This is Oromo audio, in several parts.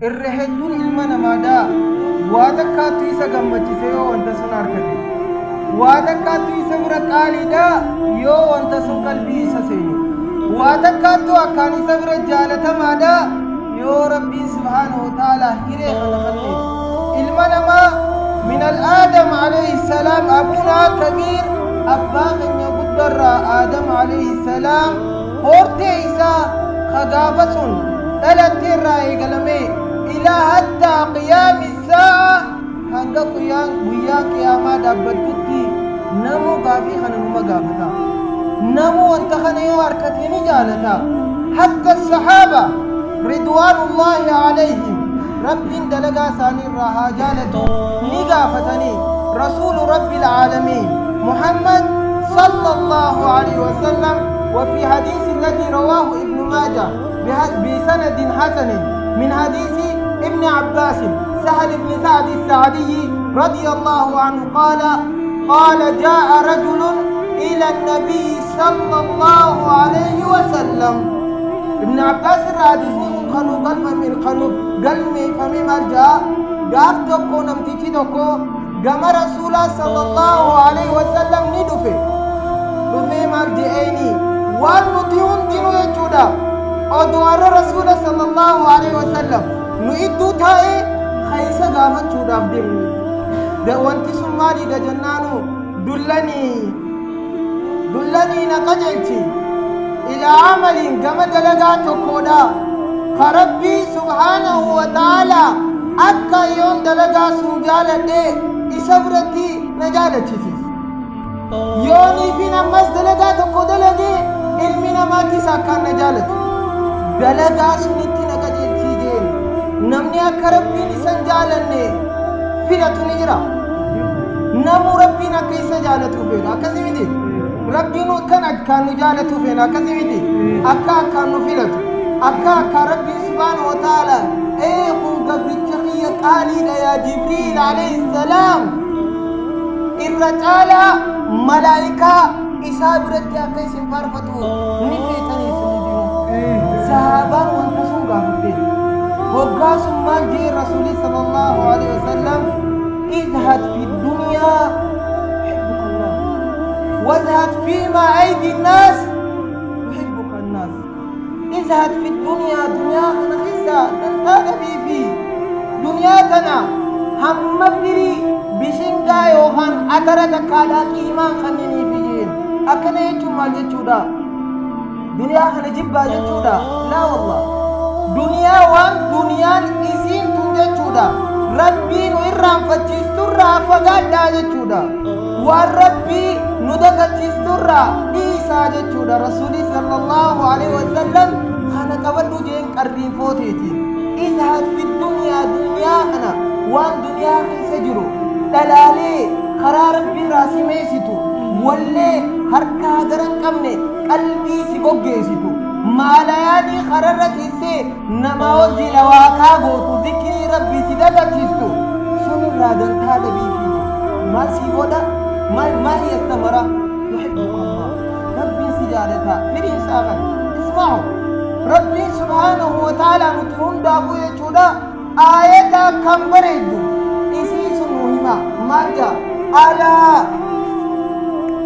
irreheddun ilma namaadhaa waa takkaattu isa gammachise yoo wanta sun argate waa takkaattu isa bira qaaliidha yoo wanta sun qalbii isa seene waa takkaattu akkaan isa bira jaalatamaadha yoo rabbiin subhaanahu wa ta'aalaa hiree kana kenne ilma namaa min al-aadam alayhi salaam abunaa kabiir abbaa keenya guddarraa aadam alayhi salaam hortee isaa kagaafa sun dhalatteerraa eegalame ilaa hattaa qiyaami isaa hanga guyyaa qiyaamaa dhaabbatutti namu gaafii kana numa gaafata namu wanta kana yoo harkate ni jaalata hatta sahaaba ridwaanullaahi alayhim rabbiin dalagaa isaanii irraa haa jaalatu ni gaafatanii rasuulu rabbil aalamiin muhammad sallallahu alayhi wasallam وفي حديث الذي رواه ابن ماجه بسند حسن من حديث ابن عباس سهل بن سعد السعدي رضي الله عنه قال جاء رجل إلى النبي صلى الله عليه وسلم ابن عباس الرادسي قالوا قلمي فمي مرجع قاف تكو نمتيجي تكو قام رسول صلى الله عليه وسلم ندفه دفه مرجعيني والنطيون دينو يجودا ودوار رسول صلى الله عليه وسلم نؤدو تاي خيسا غافت جودا بدينو ده وانتي سمالي ده جنانو دلني نقجلتي إلى عمل كما دلقاتو كودا فربي سبحانه وتعالى أكا يوم دلقا سنجالة دي إسابرتي نجالة تيسيس يوني فينا مس دلقاتو كودلقي ilmi namaatiis akkaan na jaalatu dalagaa sunitti na qajeelchii namni akka rabbiin isan jaalanne filatu ni jira namu rabbiin akka isa jaalatu feena akkasii miti rabbiin akkaan nu jaalatu feena akkasii miti akkaan nu filatu akka rabbiin subhaanahu wa ta'aalaa kun gabricha kiyya qaaliidha yaa jibriil alayhi salaam irra caalaa malaa'ikaa isaa biratti akka isin faarfatu ni feetanii isin dimu sahaabaan wanta sun gaafate hoggaasummaan jee rasuuli sallallahu alaihi wasallam izhad fi dunyaa yuhibbuka Allah wazhad fima aydi nnaas yuhibbuka annaas izhad fi dunyaa kana keessa dantaa dhabii fi dunyaa kana hamma firii bishingaa yookaan atara takkaadhaa qiimaan kanniniif akkana jechuun maal jechuudha duniyaa kana jibbaa jechuudha laa wallah duniyaa waan duniyaan isiin tun jechuudha rabbii nu irraanfachiisturraa fagaadhaa jechuudha waan rabbii nu dagachiisturraa dhiisaa jechuudha rasuulii sallallahu alaihi wasallam kana qabadhu jeen qarriinfooteeti izhad fi duniyaa kana waan duniyaa keessa jiru dhalaalee karaa rabbii raasimeesitu wallee harkaa garan qabne qalbii si goggeessitu maalayaanii kararra teessee nama wajji lawaakaa gootu zikrii rabbii si dagachiistu sun irraa dantaa dhabiifi maal si godha maal yastamara yuhibbuka Allah rabbiin si jaalata firiin isaa kan isma'u rabbiin subhaanahu wa ta'aalaa nuti hundaafuu jechuudha aayata kan bareeddu isii sun nu hima maal jaa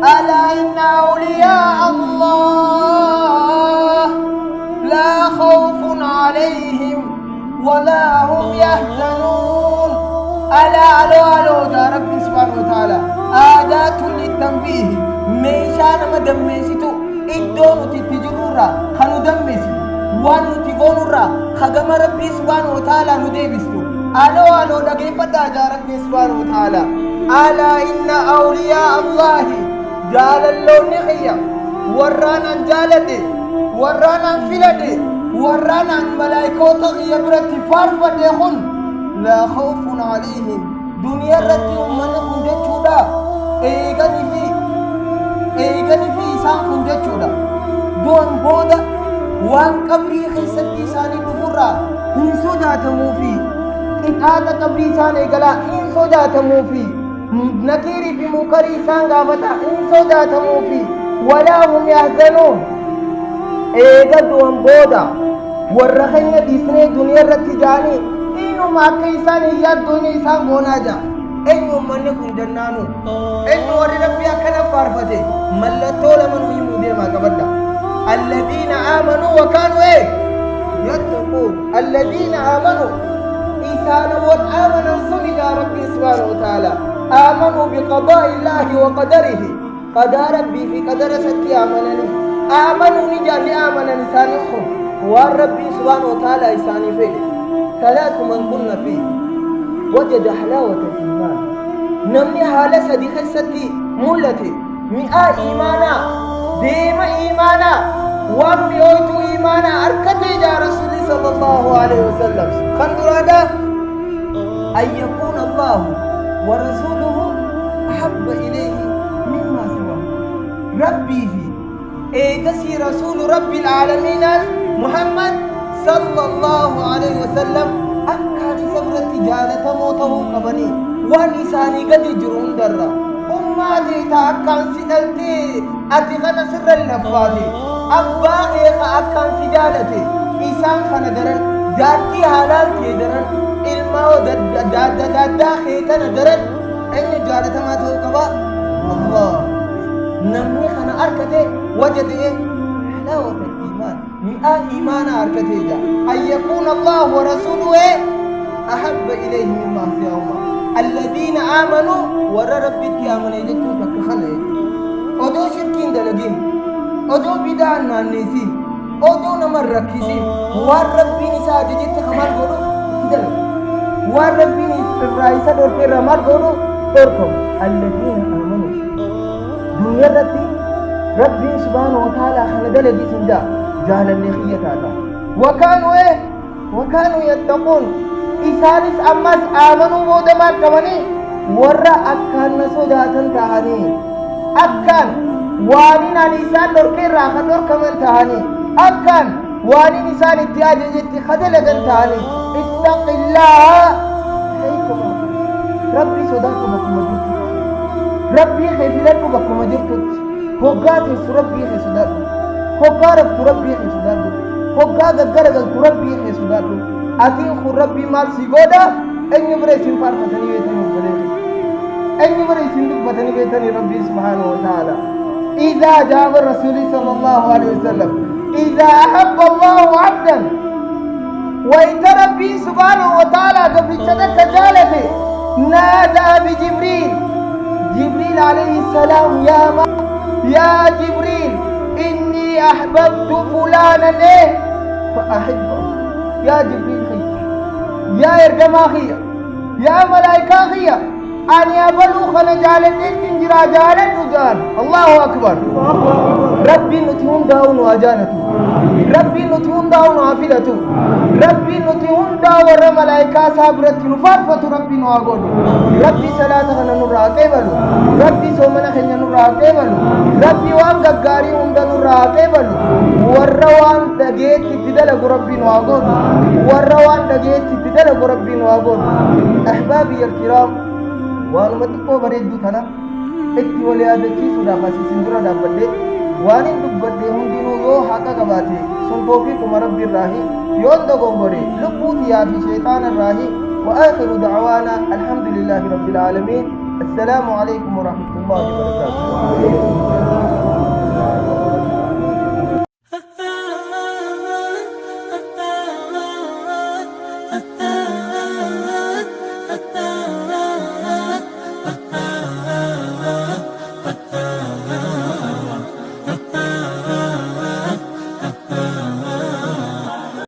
ألا إن أولياء الله لا خوف عليهم ولا هم يحزنون ألا يا رب سبحانه وتعالى آدات للتنبيه ميشان مدمسيتو إدون تتجرورا خنو دمسي وانو تقولورا خدم ربي سبحانه وتعالى نديبستو ألو دقيفة يا رب سبحانه وتعالى ألا إن أولياء الله jaalalloonni xiyya warraanaan jaalade warraanaan filade warraanaan malaa'ikoota xiyya biratti faarfade kun laa khawfun alayhim duniyaa irratti ummanni kun jechuudha eeganii fi isaan kun jechuudha du'an booda waan qabrii keessatti isaanii dhufurraa hin sodaatamuufi qixaaxa qabrii isaan eegalaa hin sodaatamuufi نكيري في منكري سانغا فتا إن صداتمو في ولا هم يحزنون إيقظوا بودا warra keenya dhiisnee duniyaa irratti jaanii eenyuma akka isaan hin yaaddoon isaan goonaa jira eenyu ummanni kun jannaanu eenyu warri rabbii akkana faarfate mallattoo lama nu himuu deemaa qabadda alladhiina aamanuu wa kaanuu yattaquun alladhiina aamanuu إنسان والآمن صمد ربي سبحانه وتعالى آمنوا بقضاء الله وقدره قضاء ربي في قدر ستي آمنني آمنوا نجان آمن إنسانهم والربي سبحانه وتعالى إنساني فيه ثلاث من كنا فيه وجد حلاوة الإيمان نمني حالة صديق ستي ملتي مئة إيمانا ديم إيمانا وامي أوتو إيمانا أركتي جا رسول صلى الله عليه وسلم خندر هذا أن يكون الله ورسوله أحب إليه مما سواه ربي في إيجسي رسول رب العالمين محمد صلى الله عليه وسلم أكاد سبرة جالة موته قبني ونساني قد يجرون درا أماتي تأكاد سدلتي أتغنى سر اللفاتي أباقي أكاد سجالتي إسان خندرن جارتي حلال تيدرن ilmaa daddaa keetana daran eenyu jaalatamaa ta'uu qaba Allah namni kana arkate wajade halawata iman mi'a imana arkate ja an yakuna Allah wa rasuluhu ahabba ilayhi mimma siyahuma alladhina amanu wa rabbika amanu jettu takka khale odo shirkin dalagin odo bid'an naannesin odo namar rakkisin wa rabbini saajidti khamal godu kidal والربي الرئيس دور في رمال دورو دوركم الذين آمنوا دنيا ربي سبحانه وتعالى خلد لدي سنجا جهل النخية تعالى وكانوا يتقون إسانس أمس آمنوا مودمان كماني ورى أكان نسوداتا تهاني أكان وانين الإسان دور في راخة دور كمان تهاني أكان وانين إسان اتياج جتي خدلة تهاني اتق الله ربي صداقه بكم جرت ربي خيفلته بكم جرت هوغات ربي خي صداقه هوغارف ربي خي صداقه هوغا غغرغل ربي خي صداقه اتي ربي مال سيغودا ان يبرسين فارفتني ويتني بلي ان يبرسين بتني ويتني ربي سبحانه وتعالى اذا جاء الرسول صلى الله عليه وسلم اذا احب الله عبدا وإذا ربي سبحانه وتعالى قبل شدك جالته نادى بجبريل جبريل عليه السلام يا جبريل إني أحببت فلانا فأحبه يا جبريل خي يا إرجما خي يا ملائكة خي أن يبلغ خنجالتين تنجرا جالت وجان الله أكبر ربي نتهم داون وأجانته ربي نتهم داون وعفلته ربي نتهم داون ملائكة صابرت نفرفت ربي نواغون ربي صلاة خنا نورا كيبلو ربي سومنا خنا نورا كيبلو ربي وان غغاري هم نورا كيبلو وروان دغيت تدلغ ربي نواغون وروان دغيت تدلغ ربي نواغون أحبابي الكرام waan matikkoo bareedduu tana itti wal yaadachiisuudhaaf asiisin dura dhaabbadhe waan hin dubbadhe hundinuu yoo haqa qabaate sun tawfiiquma rabbi irraahi yoon dogongore lubbuu tiyyaa fi sheexaana irraahi wa aakhiru da'waana alhamdulillahi rabbil aalamiin assalaamu alaykum wa rahmatullahi wa barakaatuh